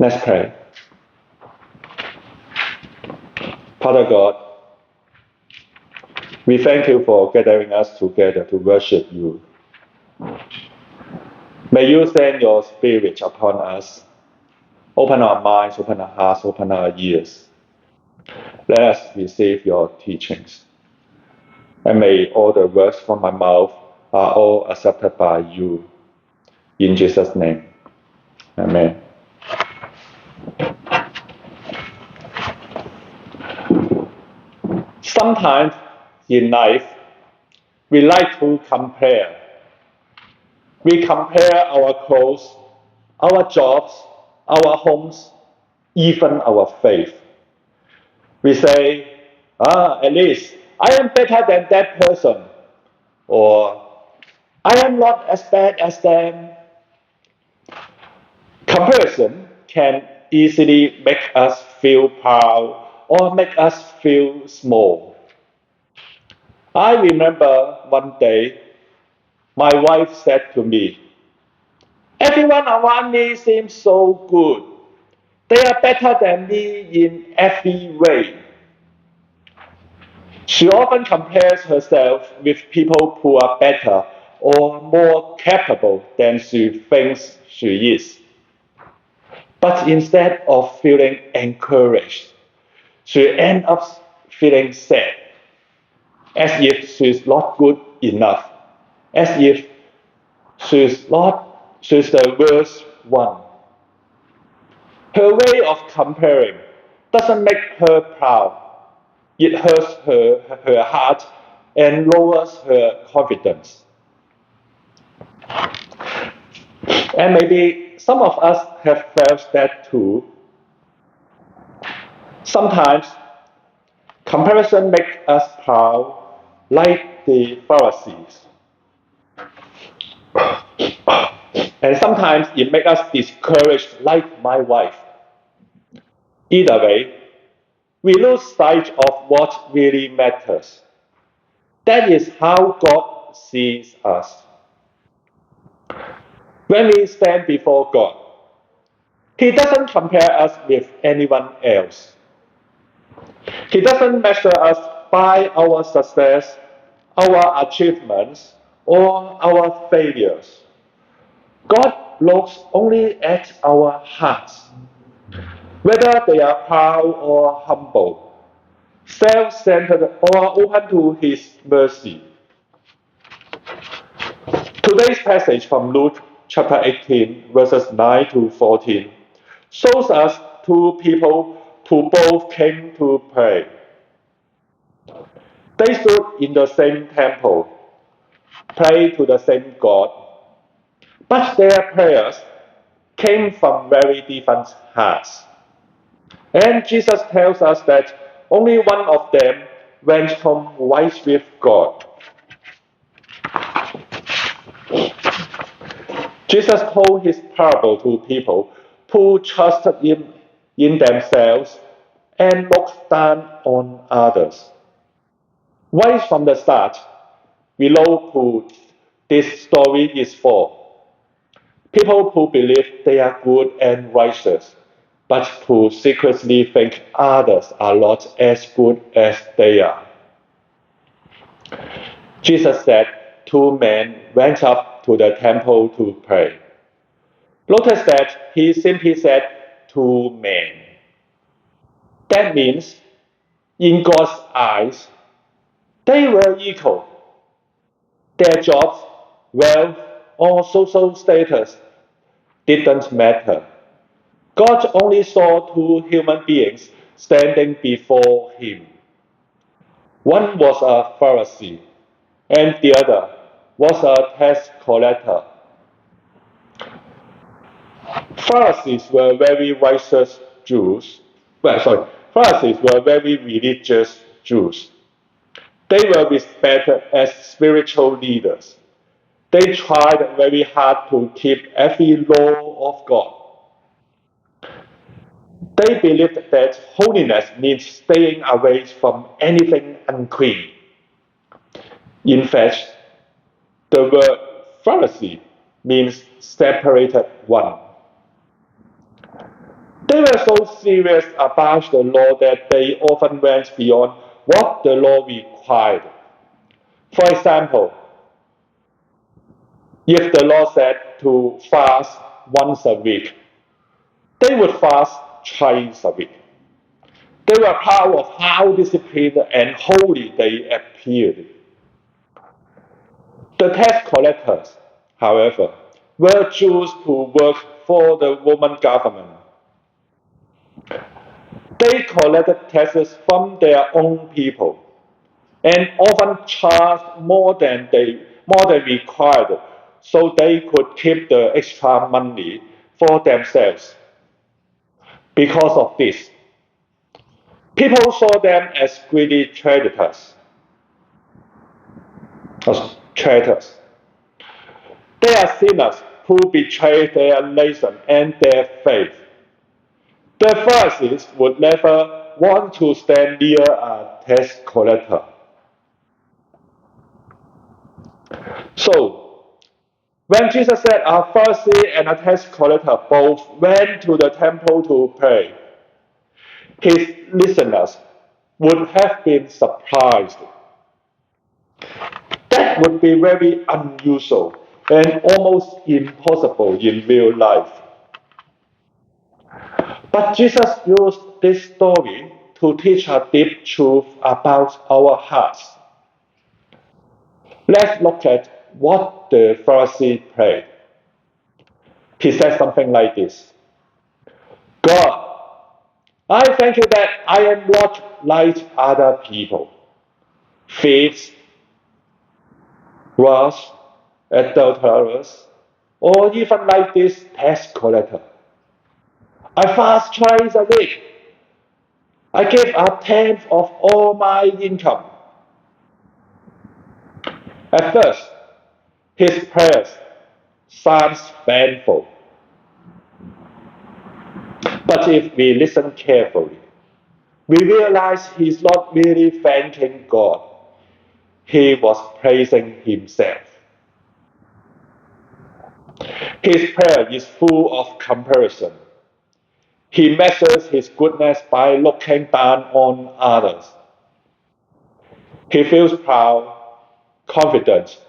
Let's pray. Father God, we thank you for gathering us together to worship you. May you send your Spirit upon us. Open our minds, open our hearts, open our ears. Let us receive your teachings. And may all the words from my mouth are all accepted by you. In Jesus' name, amen. Sometimes in life, we like to compare. We compare our clothes, our jobs, our homes, even our faith. We say, at least I am better than that person, or I am not as bad as them. Comparison can easily make us feel proud or make us feel small. I remember one day my wife said to me, "Everyone around me seems so good. They are better than me in every way." She often compares herself with people who are better or more capable than she thinks she is. But instead of feeling encouraged, she ends up feeling sad, as if she's not good enough, as if she's the worst one. Her way of comparing doesn't make her proud. It hurts her heart and lowers her confidence. And maybe some of us have felt that too. Sometimes comparison makes us proud, like the Pharisees. And sometimes it makes us discouraged, like my wife. Either way, we lose sight of what really matters. That is how God sees us. When we stand before God, He doesn't compare us with anyone else. He doesn't measure us by our success, our achievements, or our failures. God looks only at our hearts, whether they are proud or humble, self-centered or open to His mercy. Today's passage from Luke chapter 18, verses 9 to 14, shows us two people who both came to pray. They stood in the same temple, prayed to the same God, but their prayers came from very different hearts. And Jesus tells us that only one of them went home right with God. Jesus told his parable to people who trusted in themselves and looked down on others. Right from the start, we know who this story is for. People who believe they are good and righteous, but who secretly think others are not as good as they are. Jesus said two men went up to the temple to pray. Notice that he simply said two men. That means, in God's eyes, they were equal. Their jobs, wealth, or social status didn't matter. God only saw two human beings standing before him. One was a Pharisee, and the other was a tax collector. Pharisees were very righteous Jews. Pharisees were very religious Jews. They were respected as spiritual leaders. They tried very hard to keep every law of God. They believed that holiness means staying away from anything unclean. In fact, the word Pharisee means separated one. They were so serious about the law that they often went beyond what the law required. For example, if the law said to fast once a week, they would fast twice a week. They were proud of how disciplined and holy they appeared. The tax collectors, however, were Jews who worked for the Roman government. They collected taxes from their own people and often charged more than required so they could keep the extra money for themselves. Because of this, people saw them as greedy traitors. They are sinners who betray their nation and their faith. The Pharisees would never want to stand near a tax collector. So, when Jesus said a Pharisee and a tax collector both went to the temple to pray, his listeners would have been surprised. That would be very unusual and almost impossible in real life. But Jesus used this story to teach a deep truth about our hearts. Let's look at what the Pharisee prayed. He said something like this: God, I thank you that I am not like other people, thieves, robbers, adulterers, or even like this tax collector. I fast twice a week. I give a tenth of all my income. At first, his prayers sounds painful. But if we listen carefully, we realize he's not really thanking God. He was praising himself. His prayer is full of comparison. He measures his goodness by looking down on others. He feels proud, confident,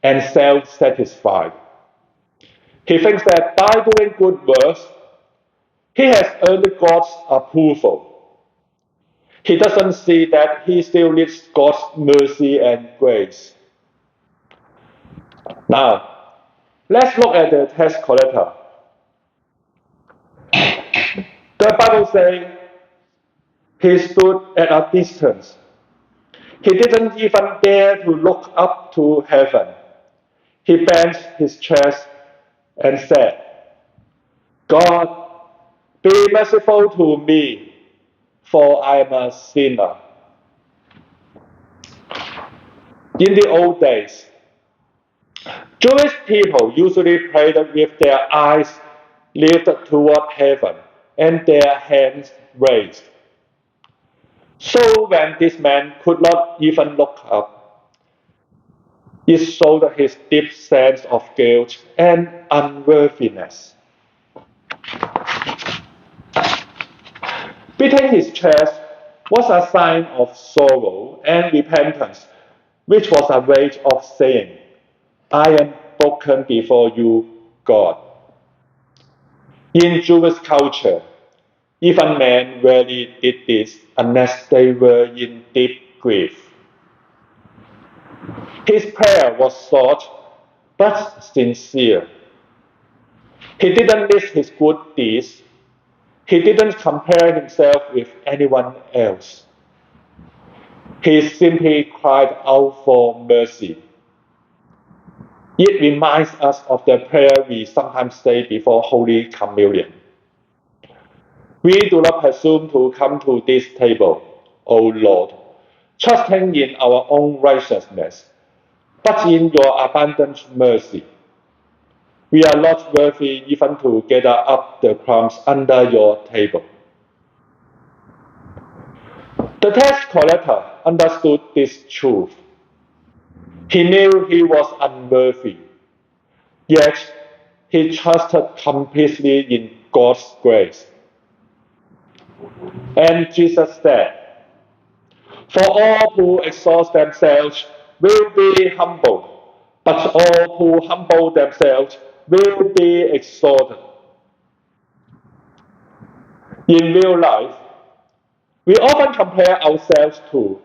and self-satisfied. He thinks that by doing good works, he has earned God's approval. He doesn't see that he still needs God's mercy and grace. Now, let's look at the tax collector. The Bible says he stood at a distance. He didn't even dare to look up to heaven. He bent his chest and said, God, be merciful to me, for I am a sinner. In the old days, Jewish people usually prayed with their eyes lifted toward heaven and their hands raised. So when this man could not even look up, it showed his deep sense of guilt and unworthiness. Beating his chest was a sign of sorrow and repentance, which was a way of saying, I am broken before you, God. In Jewish culture, even men rarely did this unless they were in deep grief. His prayer was short but sincere. He didn't list his good deeds. He didn't compare himself with anyone else. He simply cried out for mercy. It reminds us of the prayer we sometimes say before Holy Communion. We do not presume to come to this table, O Lord, trusting in our own righteousness, but in your abundant mercy. We are not worthy even to gather up the crumbs under your table. The tax collector understood this truth. He knew he was unworthy, yet he trusted completely in God's grace. And Jesus said, "For all who exalt themselves will be humbled, but all who humble themselves will be exalted." In real life, we often compare ourselves to.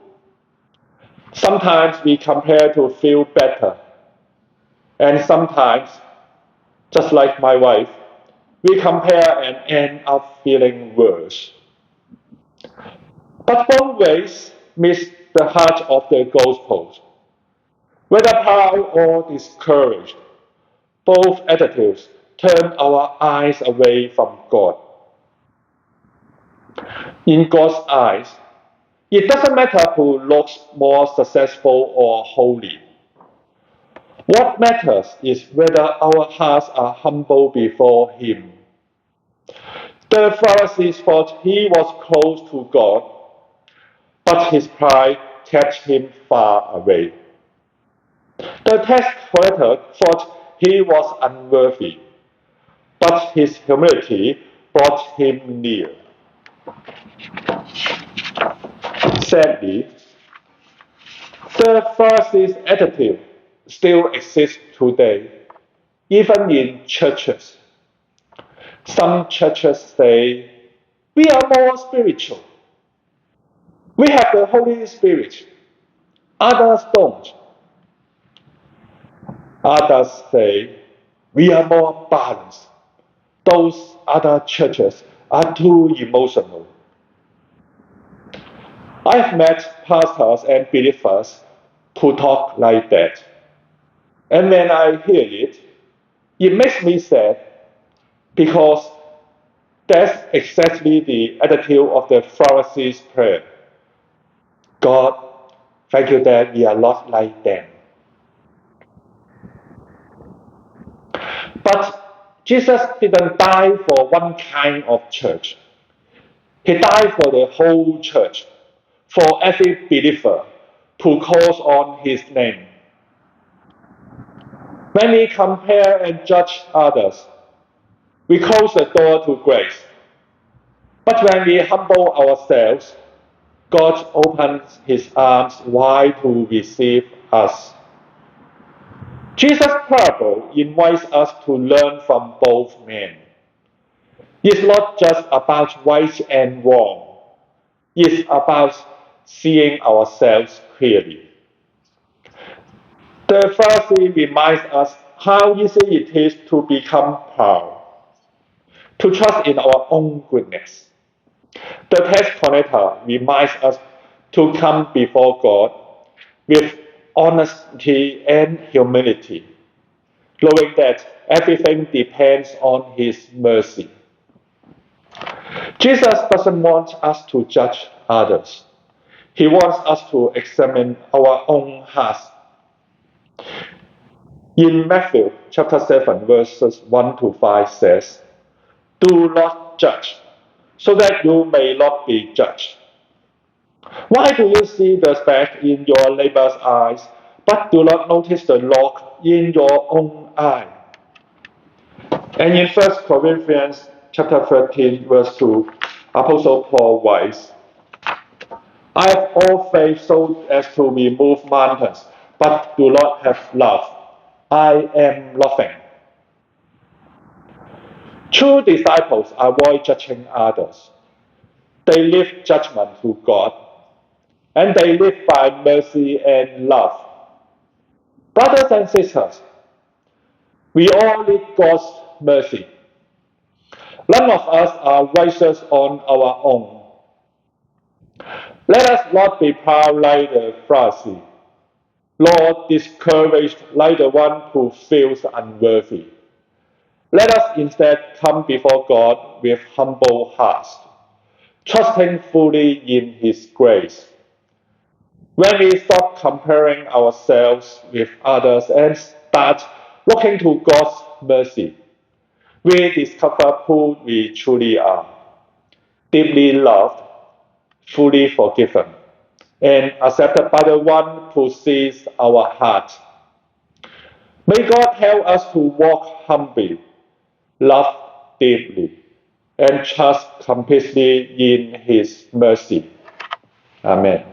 Sometimes we compare to feel better, and sometimes, just like my wife, we compare and end up feeling worse. But both ways miss the heart of the gospel. Whether proud or discouraged, both attitudes turn our eyes away from God. In God's eyes, it doesn't matter who looks more successful or holy. What matters is whether our hearts are humble before Him. The Pharisees thought he was close to God, but his pride kept him far away. The tax collector thought he was unworthy, but his humility brought him near. Sadly, the Pharisees' attitude still exists today, even in churches. Some churches say, "We are more spiritual. We have the Holy Spirit." Others don't. Others say, "We are more balanced. Those other churches are too emotional." I've met pastors and believers who talk like that. And when I hear it, it makes me sad because that's exactly the attitude of the Pharisees' prayer. "God, thank you that we are not like them." But Jesus didn't die for one kind of church. He died for the whole church, for every believer who calls on His name. When we compare and judge others, we close the door to grace. But when we humble ourselves, God opens His arms wide to receive us. Jesus' parable invites us to learn from both men. It's not just about right and wrong, it's about seeing ourselves clearly. The Pharisee reminds us how easy it is to become proud, to trust in our own goodness. The tax collector reminds us to come before God with honesty and humility, knowing that everything depends on His mercy. Jesus doesn't want us to judge others. He wants us to examine our own hearts. In Matthew chapter 7, verses 1 to 5 says, "Do not judge, so that you may not be judged. Why do you see the speck in your neighbor's eyes, but do not notice the log in your own eye?" And in 1 Corinthians chapter 13, verse 2, Apostle Paul writes, "I have all faith so as to remove mountains, but do not have love. I am nothing." True disciples avoid judging others. They leave judgment to God, and they live by mercy and love. Brothers and sisters, we all need God's mercy. None of us are righteous on our own. Let us not be proud like the Pharisee, nor discouraged like the one who feels unworthy. Let us instead come before God with humble hearts, trusting fully in His grace. When we stop comparing ourselves with others and start looking to God's mercy, we discover who we truly are: deeply loved, fully forgiven, and accepted by the one who sees our heart. May God help us to walk humbly, love deeply, and trust completely in His mercy. Amen.